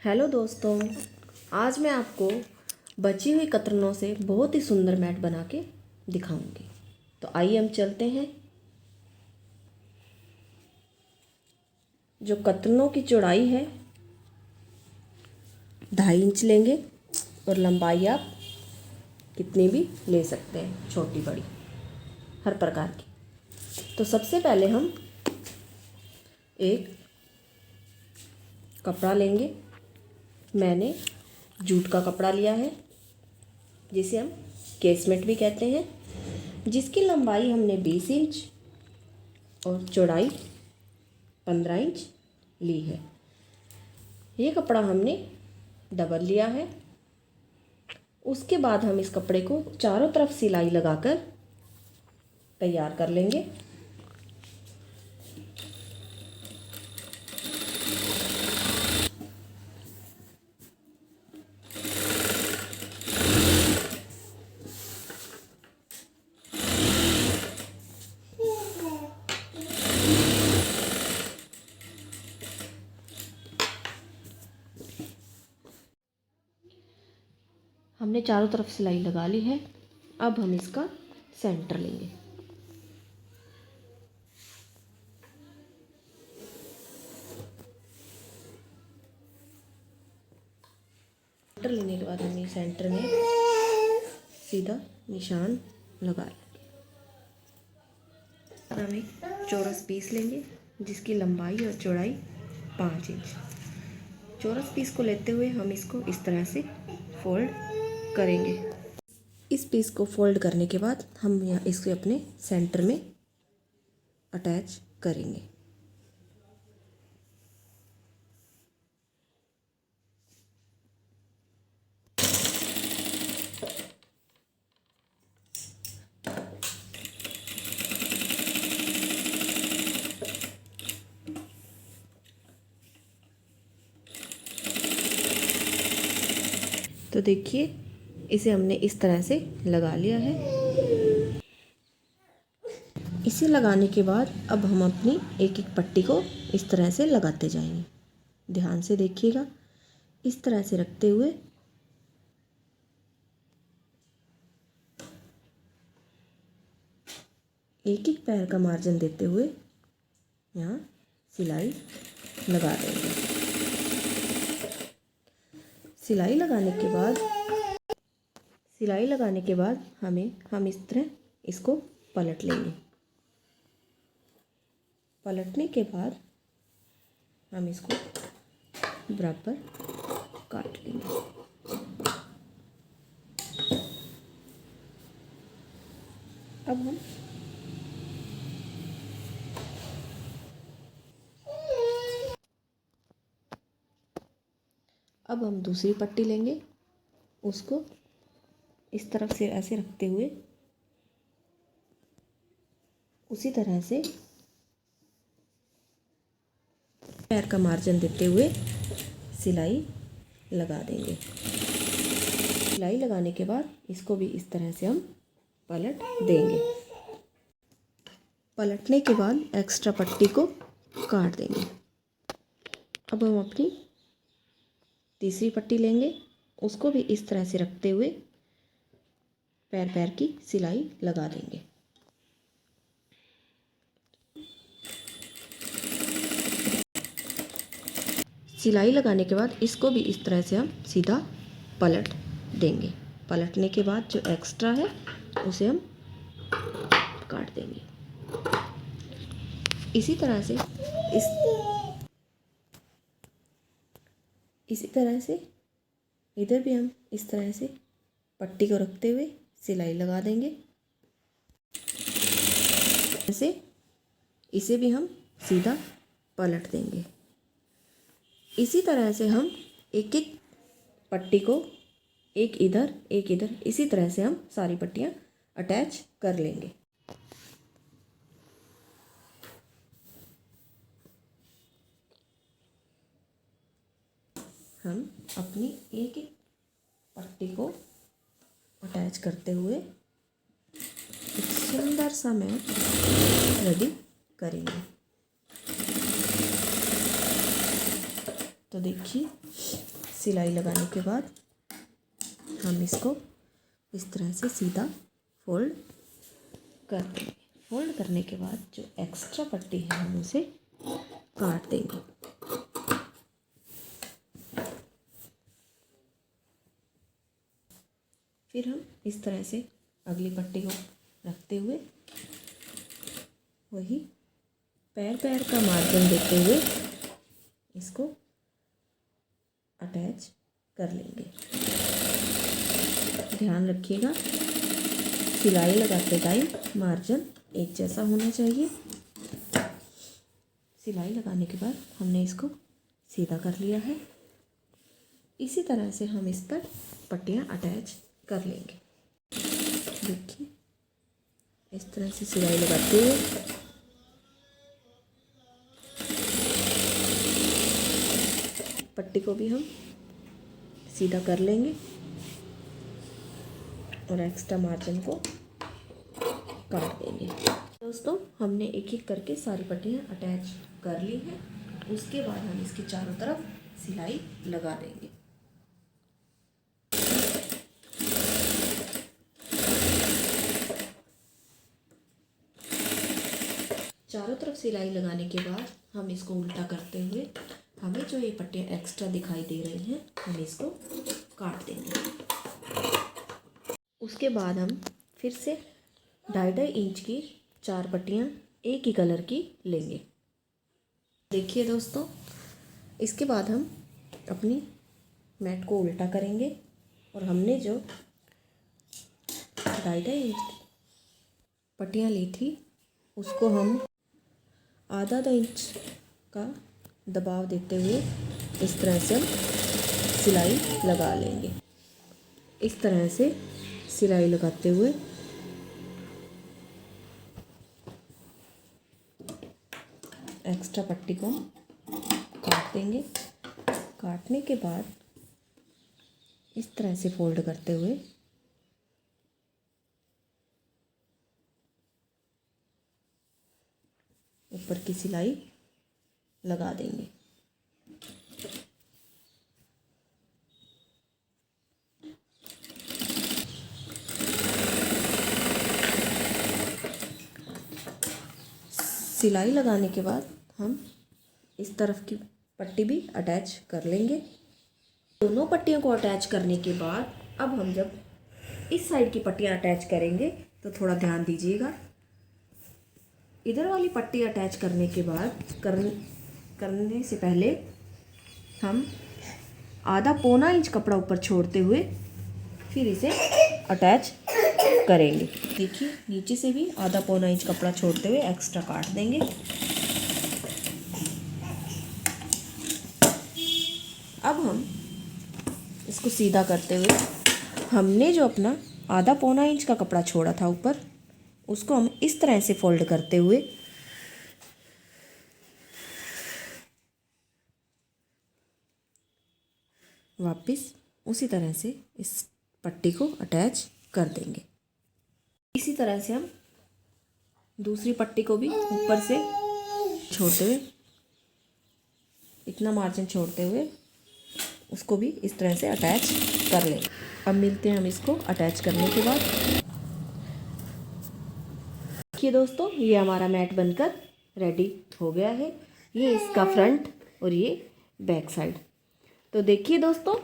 Hello दोस्तों, आज मैं आपको बची हुई कतरनों से बहुत ही सुंदर मैट बना के दिखाऊंगी। तो आइए हम चलते हैं। जो कतरनों की चौड़ाई है 2.5 इंच लेंगे और लंबाई आप कितनी भी ले सकते हैं, छोटी बड़ी हर प्रकार की। तो सबसे पहले हम एक कपड़ा लेंगे। मैंने जूट का कपड़ा लिया है, जिसे हम केसमेट भी कहते हैं, जिसकी लंबाई हमने 20 इंच और चौड़ाई 15 इंच ली है। ये कपड़ा हमने डबल लिया है। उसके बाद हम इस कपड़े को चारों तरफ सिलाई लगाकर तैयार कर लेंगे। हमने चारों तरफ सिलाई लगा ली है। अब हम इसका सेंटर लेंगे। सेंटर लेने के बाद हमें सेंटर में सीधा निशान लगा लेंगे। हम एक चौरस पीस लेंगे, जिसकी लंबाई और चौड़ाई 5 इंच। चौरस पीस को लेते हुए हम इसको इस तरह से फोल्ड करेंगे। इस पीस को फोल्ड करने के बाद हम यहाँ इसको अपने सेंटर में अटैच करेंगे। तो देखिए, इसे हमने इस तरह से लगा लिया है। इसे लगाने के बाद अब हम अपनी एक एक पट्टी को इस तरह से लगाते जाएंगे। ध्यान से देखिएगा, इस तरह से रखते हुए एक एक पैर का मार्जिन देते हुए यहाँ सिलाई लगा देंगे। सिलाई लगाने के बाद हम इस तरह इसको पलट लेंगे। पलटने के बाद हम इसको बराबर काट लेंगे। अब हम दूसरी पट्टी लेंगे, उसको इस तरफ से ऐसे रखते हुए उसी तरह से पैर का मार्जिन देते हुए सिलाई लगा देंगे। सिलाई लगाने के बाद इसको भी इस तरह से हम पलट देंगे। पलटने के बाद एक्स्ट्रा पट्टी को काट देंगे। अब हम अपनी तीसरी पट्टी लेंगे, उसको भी इस तरह से रखते हुए पैर पैर की सिलाई लगा देंगे। सिलाई लगाने के बाद इसको भी इस तरह से हम सीधा पलट देंगे। पलटने के बाद जो एक्स्ट्रा है उसे हम काट देंगे। इसी तरह से इधर भी हम इस तरह से पट्टी को रखते हुए सिलाई लगा देंगे। ऐसे इसे भी हम सीधा पलट देंगे। इसी तरह से हम एक एक पट्टी को एक इधर इसी तरह से हम सारी पट्टियाँ अटैच कर लेंगे। हम अपनी एक एक पट्टी को अटैच करते हुए एक सुंदर सा मैट रेडी करेंगे। तो देखिए, सिलाई लगाने के बाद हम इसको इस तरह से सीधा फोल्ड कर देंगे। फोल्ड करने के बाद जो एक्स्ट्रा पट्टी है हम उसे काट देंगे। फिर हम इस तरह से अगली पट्टी को रखते हुए वही पैर का मार्जिन देते हुए इसको अटैच कर लेंगे। ध्यान रखिएगा, सिलाई लगाते टाइम मार्जिन एक जैसा होना चाहिए। सिलाई लगाने के बाद हमने इसको सीधा कर लिया है। इसी तरह से हम इस पर पट्टियाँ अटैच कर लेंगे। देखिए, इस तरह से सिलाई लगाते हुए पट्टी को भी हम सीधा कर लेंगे और एक्स्ट्रा मार्जिन को काट देंगे। दोस्तों, हमने एक एक करके सारी पट्टियाँ अटैच कर ली हैं। उसके बाद हम इसके चारों तरफ सिलाई लगा देंगे। चारों तरफ सिलाई लगाने के बाद हम इसको उल्टा करते हुए हमें जो ये पट्टियाँ एक्स्ट्रा दिखाई दे रही हैं हम इसको काट देंगे। उसके बाद हम फिर से 2.5 इंच की 4 पट्टियाँ एक ही कलर की लेंगे। देखिए दोस्तों, इसके बाद हम अपनी मैट को उल्टा करेंगे और हमने जो 2.5 इंच पट्टियाँ ली थी उसको हम आधा इंच का दबाव देते हुए इस तरह से हम सिलाई लगा लेंगे। इस तरह से सिलाई लगाते हुए एक्स्ट्रा पट्टी को काट देंगे। काटने के बाद इस तरह से फोल्ड करते हुए ऊपर की सिलाई लगा देंगे। सिलाई लगाने के बाद हम इस तरफ की पट्टी भी अटैच कर लेंगे। दोनों पट्टियों को अटैच करने के बाद अब हम जब इस साइड की पट्टियाँ अटैच करेंगे तो थोड़ा ध्यान दीजिएगा। इधर वाली पट्टी अटैच करने के बाद करने से पहले हम आधा पौना इंच कपड़ा ऊपर छोड़ते हुए फिर इसे अटैच करेंगे। देखिए, नीचे से भी आधा पौना इंच कपड़ा छोड़ते हुए एक्स्ट्रा काट देंगे। अब हम इसको सीधा करते हुए हमने जो अपना आधा पौना इंच का कपड़ा छोड़ा था ऊपर उसको हम इस तरह से फोल्ड करते हुए वापस उसी तरह से इस पट्टी को अटैच कर देंगे। इसी तरह से हम दूसरी पट्टी को भी ऊपर से छोड़ते हुए इतना मार्जिन छोड़ते हुए उसको भी इस तरह से अटैच कर लेंगे। अब मिलते हैं हम इसको अटैच करने के बाद। देखिए दोस्तों, ये हमारा मैट बनकर रेडी हो गया है। ये इसका फ्रंट और ये बैक साइड। तो देखिए दोस्तों,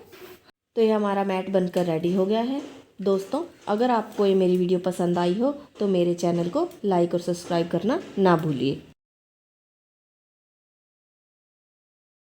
तो ये हमारा मैट बनकर रेडी हो गया है। दोस्तों, अगर आपको ये मेरी वीडियो पसंद आई हो तो मेरे चैनल को लाइक और सब्सक्राइब करना ना भूलिए।